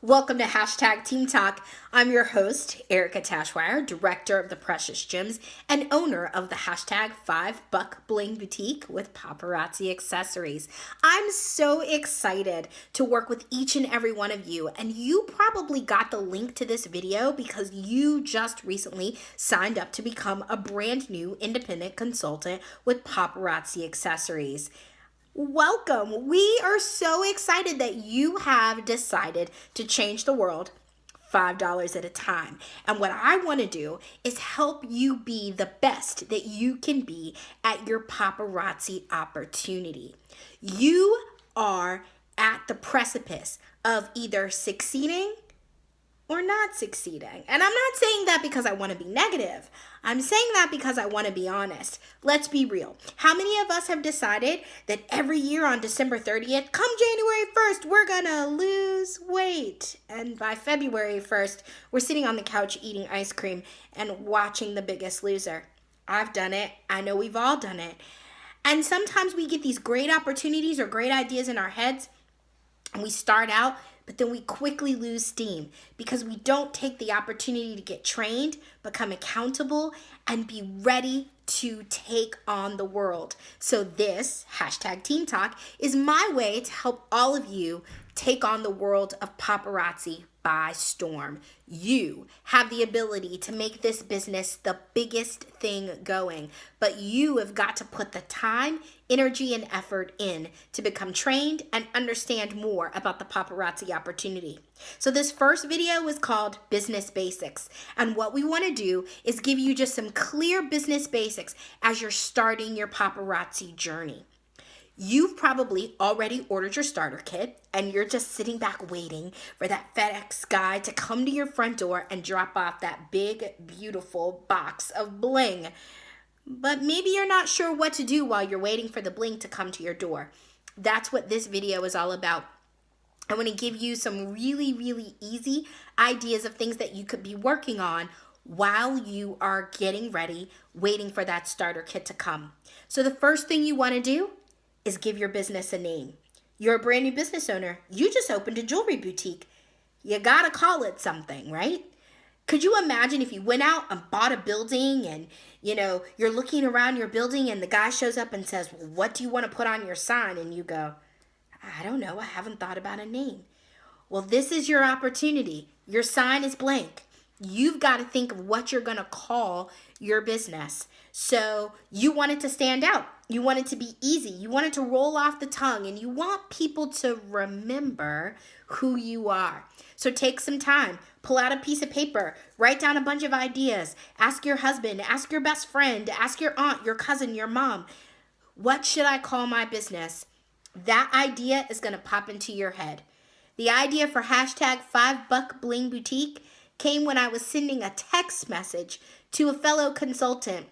Welcome to Hashtag Team Talk. I'm your host, Erica Tachoir, director of the Precious Gems and owner of the Hashtag 5 Buck Bling Boutique with Paparazzi Accessories. I'm so excited to work with each and every one of you, and you probably got the link to this video because you just recently signed up to become a brand new independent consultant with Paparazzi Accessories. Welcome. We are so excited that you have decided to change the world $5 at a time. And what I want to do is help you be the best that you can be at your paparazzi opportunity. You are at the precipice of either succeeding or not succeeding. And I'm not saying that because I want to be negative. I'm saying that because I want to be honest. Let's be real. How many of us have decided that every year on December 30th, come January 1st, we're going to lose weight? And by February 1st, we're sitting on the couch eating ice cream and watching The Biggest Loser. I've done it. I know we've all done it. And sometimes we get these great opportunities or great ideas in our heads, and we start out, but then we quickly lose steam because we don't take the opportunity to get trained, become accountable, and be ready to take on the world. So this, Hashtag Team Talk, is my way to help all of you take on the world of paparazzi by storm. You have the ability to make this business the biggest thing going, but you have got to put the time, energy, and effort in to become trained and understand more about the paparazzi opportunity. So this first video is called Business Basics, and what we want to do is give you just some clear business basics as you're starting your paparazzi journey. You've probably already ordered your starter kit and you're just sitting back waiting for that FedEx guy to come to your front door and drop off that big, beautiful box of bling. But maybe you're not sure what to do while you're waiting for the bling to come to your door. That's what this video is all about. I want to give you some really, really easy ideas of things that you could be working on while you are getting ready, waiting for that starter kit to come. So the first thing you want to do is give your business a name. You're a brand new business owner. You just opened a jewelry boutique. You gotta call it something, right? Could you imagine if you went out and bought a building and, you're looking around your building and the guy shows up and says, well, what do you want to put on your sign? And you go, I don't know. I haven't thought about a name. Well, this is your opportunity. Your sign is blank. You've got to think of what you're going to call your business. So you want it to stand out. You want it to be easy. You want it to roll off the tongue, and you want people to remember who you are. So take some time, pull out a piece of paper, write down a bunch of ideas, ask your husband, ask your best friend, ask your aunt, your cousin, your mom, what should I call my business? That idea is going to pop into your head. The idea for Hashtag 5 Buck Bling Boutique came when I was sending a text message to a fellow consultant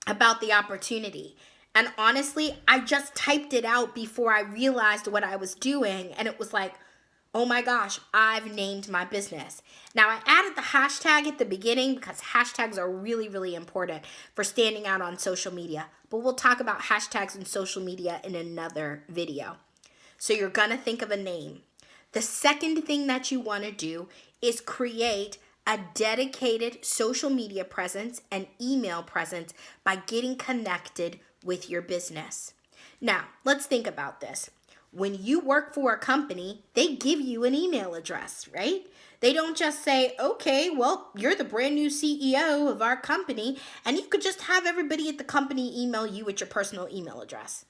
about the opportunity. And honestly, I just typed it out before I realized what I was doing. And it was like, oh my gosh, I've named my business. Now, I added the hashtag at the beginning because hashtags are really, really important for standing out on social media. But we'll talk about hashtags and social media in another video. So you're going to think of a name. The second thing that you want to do is create a dedicated social media presence and email presence by getting connected with your business. Now, let's think about this. When you work for a company, they give you an email address, right? They don't just say, okay, well, you're the brand new CEO of our company, and you could just have everybody at the company email you with your personal email address.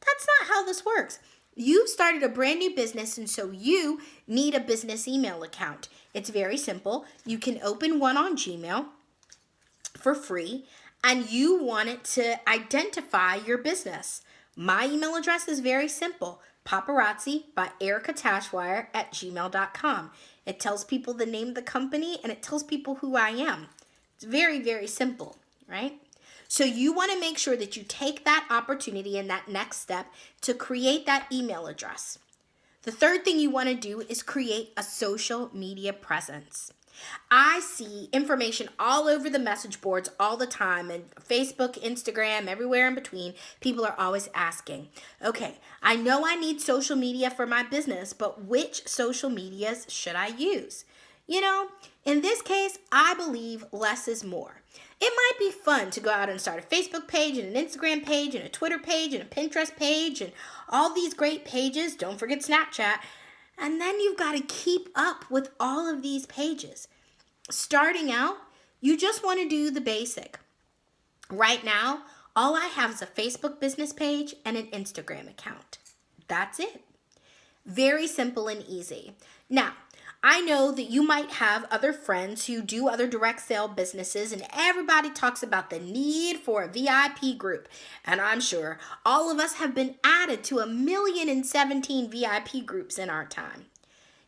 That's not how this works. You've started a brand new business, and so you need a business email account. It's very simple. You can open one on Gmail for free, and you want it to identify your business. My email address is very simple, paparazzi by Erica Tachoir at gmail.com. It tells people the name of the company, and it tells people who I am. It's very, very simple, right? So you want to make sure that you take that opportunity and that next step to create that email address. The third thing you want to do is create a social media presence. I see information all over the message boards all the time, and Facebook, Instagram, everywhere in between. People are always asking, okay, I know I need social media for my business, but which social medias should I use? You know, in this case, I believe less is more. It might be fun to go out and start a Facebook page and an Instagram page and a Twitter page and a Pinterest page and all these great pages. Don't forget Snapchat. And then you've got to keep up with all of these pages. Starting out, you just want to do the basic. Right now, all I have is a Facebook business page and an Instagram account. That's it. Very simple and easy. Now, I know that you might have other friends who do other direct sale businesses, and everybody talks about the need for a VIP group. And I'm sure all of us have been added to 1,017 VIP groups in our time.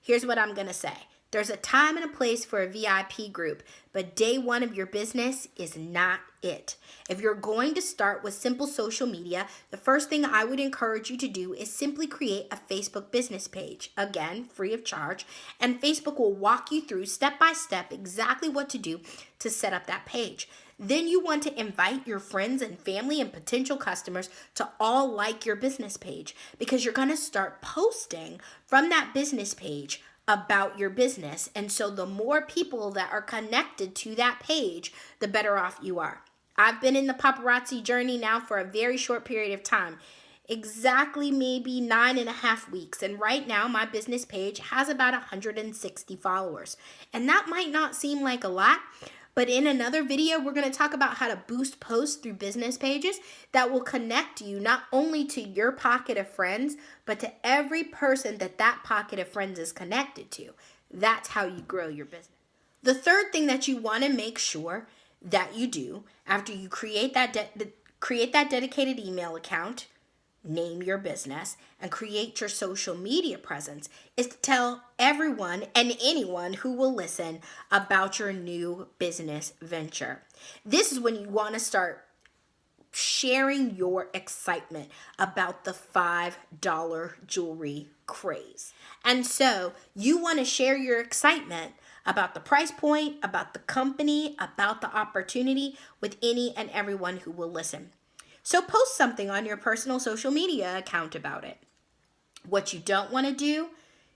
Here's what I'm going to say. There's a time and a place for a VIP group, but day one of your business is not it. If you're going to start with simple social media, the first thing I would encourage you to do is simply create a Facebook business page. Again, free of charge, and Facebook will walk you through step by step exactly what to do to set up that page. Then you want to invite your friends and family and potential customers to all like your business page, because you're going to start posting from that business page about your business. And so the more people that are connected to that page, the better off you are. I've been in the paparazzi journey now for a very short period of time, exactly maybe 9.5 weeks. And right now my business page has about 160 followers. And that might not seem like a lot, but in another video, we're going to talk about how to boost posts through business pages that will connect you not only to your pocket of friends, but to every person that pocket of friends is connected to. That's how you grow your business. The third thing that you want to make sure that you do after you create that dedicated email account, name your business, and create your social media presence is to tell everyone and anyone who will listen about your new business venture. This is when you want to start sharing your excitement about the $5 jewelry craze. And so you want to share your excitement about the price point, about the company, about the opportunity with any and everyone who will listen. So post something on your personal social media account about it. What you don't want to do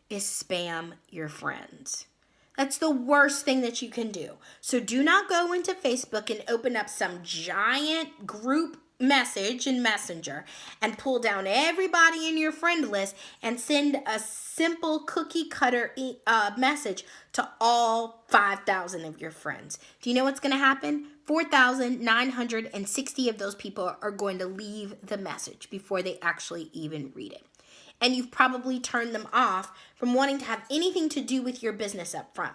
is spam your friends. That's the worst thing that you can do. So do not go into Facebook and open up some giant group message in Messenger and pull down everybody in your friend list and send a simple cookie cutter message to all 5,000 of your friends. Do you know what's going to happen? 4,960 of those people are going to leave the message before they actually even read it. And you've probably turned them off from wanting to have anything to do with your business up front.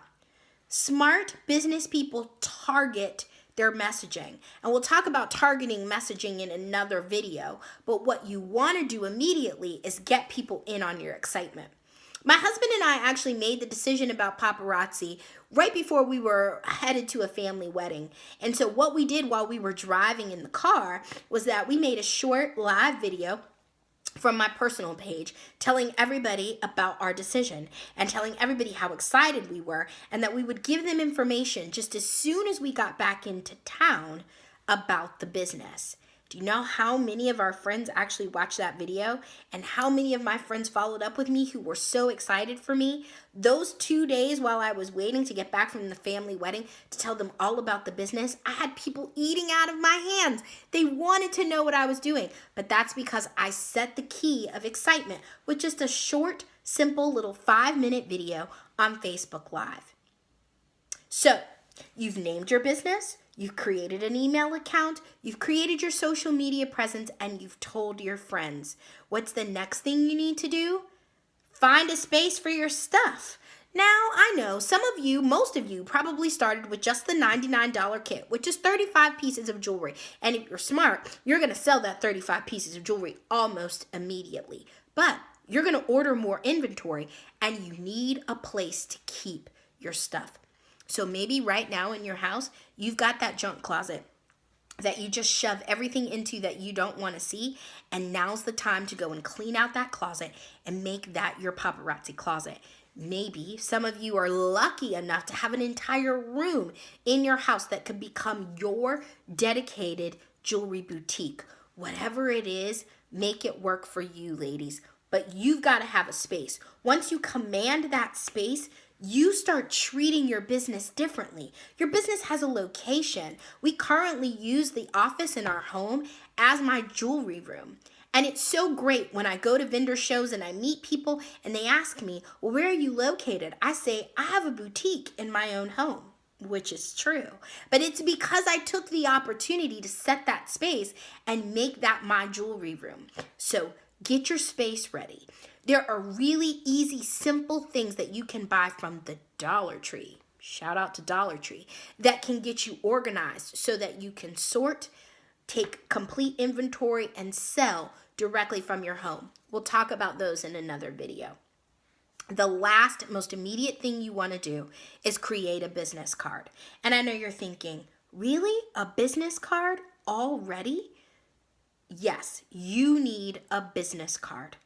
Smart business people target their messaging. And we'll talk about targeting messaging in another video. But what you want to do immediately is get people in on your excitement. My husband and I actually made the decision about paparazzi right before we were headed to a family wedding. And so what we did while we were driving in the car was that we made a short live video from my personal page telling everybody about our decision and telling everybody how excited we were, and that we would give them information just as soon as we got back into town about the business. Do you know how many of our friends actually watched that video, and how many of my friends followed up with me who were so excited for me? Those 2 days while I was waiting to get back from the family wedding to tell them all about the business, I had people eating out of my hands. They wanted to know what I was doing, but that's because I set the key of excitement with just a short, simple little 5-minute video on Facebook Live. So, you've named your business, you've created an email account, you've created your social media presence, and you've told your friends. What's the next thing you need to do? Find a space for your stuff. Now, I know most of you probably started with just the $99 kit, which is 35 pieces of jewelry. And if you're smart, you're going to sell that 35 pieces of jewelry almost immediately. But you're going to order more inventory, and you need a place to keep your stuff. So maybe right now in your house, you've got that junk closet that you just shove everything into that you don't want to see. And now's the time to go and clean out that closet and make that your paparazzi closet. Maybe some of you are lucky enough to have an entire room in your house that could become your dedicated jewelry boutique. Whatever it is, make it work for you, ladies. But you've got to have a space. Once you command that space, you start treating your business differently. Your business has a location. We currently use the office in our home as my jewelry room. And it's so great when I go to vendor shows and I meet people and they ask me, well, where are you located? I say, I have a boutique in my own home, which is true. But it's because I took the opportunity to set that space and make that my jewelry room. So get your space ready. There are really easy, simple things that you can buy from the Dollar Tree. Shout out to Dollar Tree. That can get you organized so that you can sort, take complete inventory, and sell directly from your home. We'll talk about those in another video. The last, most immediate thing you want to do is create a business card. And I know you're thinking, really? A business card already? Yes, you need a business card.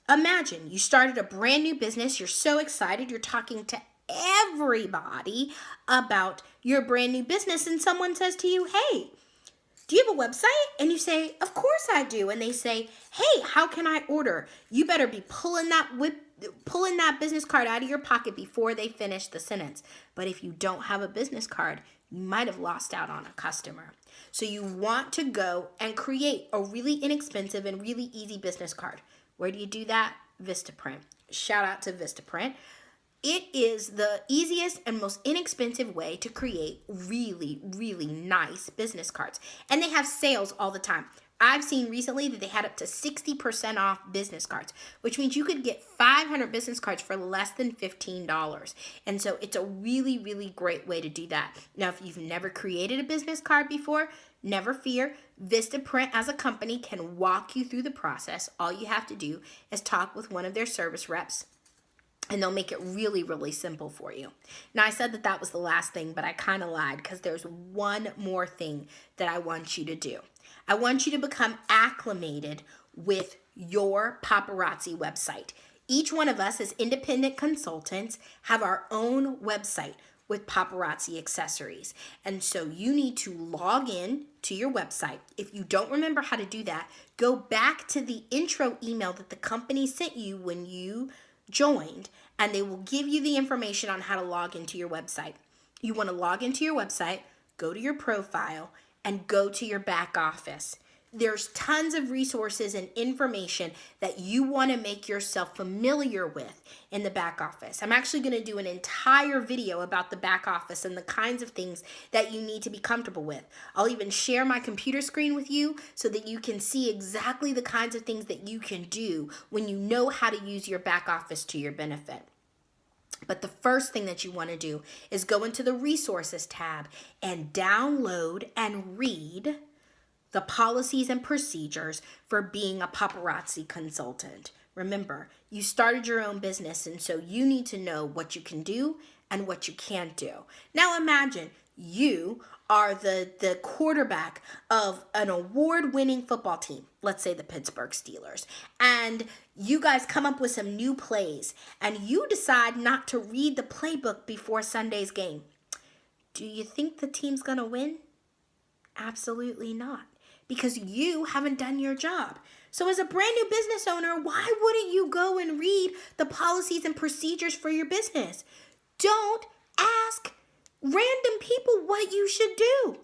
Imagine you started a brand new business. You're so excited. You're talking to everybody about your brand new business. And someone says to you, hey, do you have a website? And you say, of course I do. And they say, hey, how can I order? You better be pulling that business card out of your pocket before they finish the sentence. But if you don't have a business card, you might have lost out on a customer. So you want to go and create a really inexpensive and really easy business card. Where do you do that? Vistaprint. Shout out to Vistaprint. It is the easiest and most inexpensive way to create really, really nice business cards. And they have sales all the time. I've seen recently that they had up to 60% off business cards, which means you could get 500 business cards for less than $15. And so it's a really, really great way to do that. Now, if you've never created a business card before, never fear. Vistaprint as a company can walk you through the process. All you have to do is talk with one of their service reps, and they'll make it really, really simple for you. Now, I said that was the last thing, but I kind of lied because there's one more thing that I want you to do. I want you to become acclimated with your paparazzi website. Each one of us as independent consultants have our own website with paparazzi accessories. And so you need to log in to your website. If you don't remember how to do that, go back to the intro email that the company sent you when you joined, and they will give you the information on how to log into your website. You want to log into your website, go to your profile, and go to your back office. There's tons of resources and information that you want to make yourself familiar with in the back office. I'm actually going to do an entire video about the back office and the kinds of things that you need to be comfortable with. I'll even share my computer screen with you so that you can see exactly the kinds of things that you can do when you know how to use your back office to your benefit. But the first thing that you want to do is go into the resources tab and download and read the policies and procedures for being a paparazzi consultant. Remember, you started your own business, and so you need to know what you can do and what you can't do. Now imagine you are the quarterback of an award-winning football team, let's say the Pittsburgh Steelers, and you guys come up with some new plays, and you decide not to read the playbook before Sunday's game. Do you think the team's going to win? Absolutely not, because you haven't done your job. So as a brand new business owner, why wouldn't you go and read the policies and procedures for your business? Don't ask random people what you should do.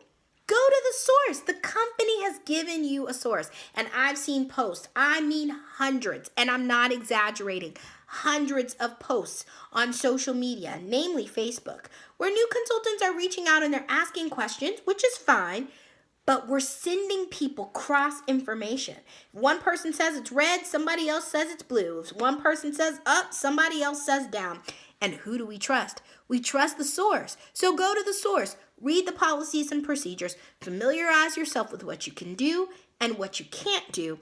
Go to the source. The company has given you a source. And I've seen posts, I mean hundreds, and I'm not exaggerating, hundreds of posts on social media, namely Facebook, where new consultants are reaching out and they're asking questions, which is fine, but we're sending people cross information. If one person says it's red, somebody else says it's blue. If one person says up, somebody else says down. And who do we trust? We trust the source. So go to the source, read the policies and procedures, familiarize yourself with what you can do and what you can't do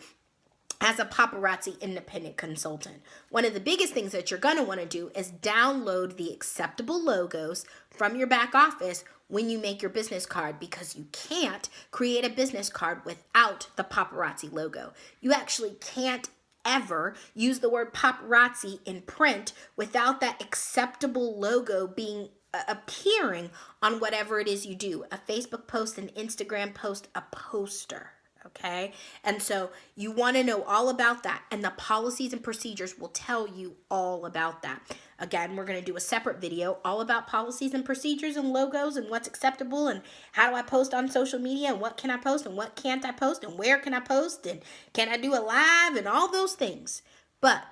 as a paparazzi independent consultant. One of the biggest things that you're going to want to do is download the acceptable logos from your back office when you make your business card, because you can't create a business card without the paparazzi logo. You actually can't ever use the word paparazzi in print without that acceptable logo being appearing on whatever it is you do. A Facebook post, an Instagram post, a poster. Okay. And so you want to know all about that. And the policies and procedures will tell you all about that. Again, we're going to do a separate video all about policies and procedures and logos and what's acceptable and how do I post on social media and what can I post and what can't I post and where can I post and can I do a live and all those things. But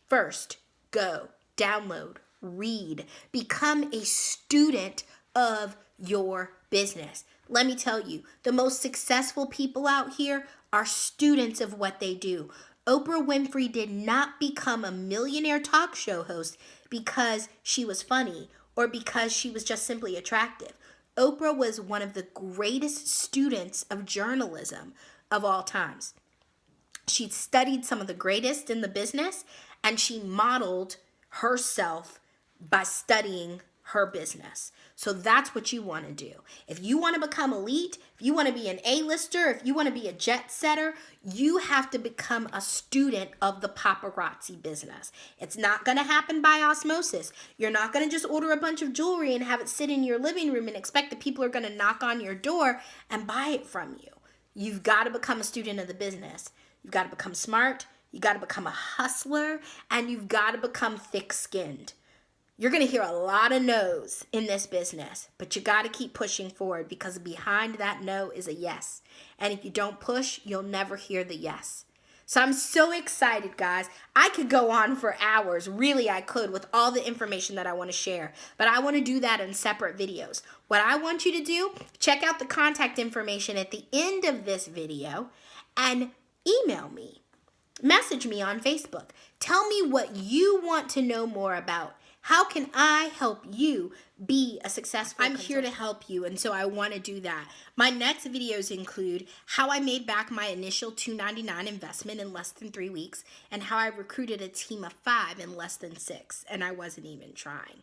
first, go, download, read, become a student of your business. Let me tell you, the most successful people out here are students of what they do. Oprah Winfrey did not become a millionaire talk show host because she was funny or because she was just simply attractive. Oprah was one of the greatest students of journalism of all times. She studied some of the greatest in the business, and she modeled herself by studying her business. So that's what you want to do. If you want to become elite, if you want to be an A-lister, if you want to be a jet setter, you have to become a student of the paparazzi business. It's not going to happen by osmosis. You're not going to just order a bunch of jewelry and have it sit in your living room and expect that people are going to knock on your door and buy it from you. You've got to become a student of the business. You've got to become smart. You've got to become a hustler, and you've got to become thick-skinned. You're going to hear a lot of no's in this business, but you got to keep pushing forward because behind that no is a yes. And if you don't push, you'll never hear the yes. So I'm so excited, guys. I could go on for hours. Really, I could with all the information that I want to share, but I want to do that in separate videos. What I want you to do, check out the contact information at the end of this video and email me. Message me on Facebook. Tell me what you want to know more about. How can I help you be a successful consultant? I'm here to help you, and so I want to do that. My next videos include how I made back my initial $299 investment in less than 3 weeks, and how I recruited a team of 5 in less than 6, and I wasn't even trying.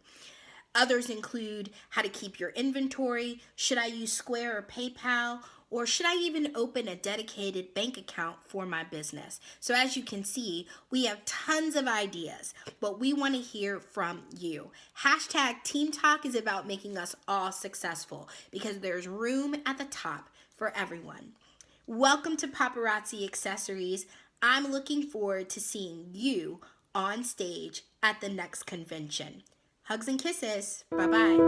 Others include how to keep your inventory, should I use Square or PayPal, or should I even open a dedicated bank account for my business? So as you can see, we have tons of ideas, but we want to hear from you. Hashtag Team Talk is about making us all successful because there's room at the top for everyone. Welcome to Paparazzi Accessories. I'm looking forward to seeing you on stage at the next convention. Hugs and kisses. Bye-bye.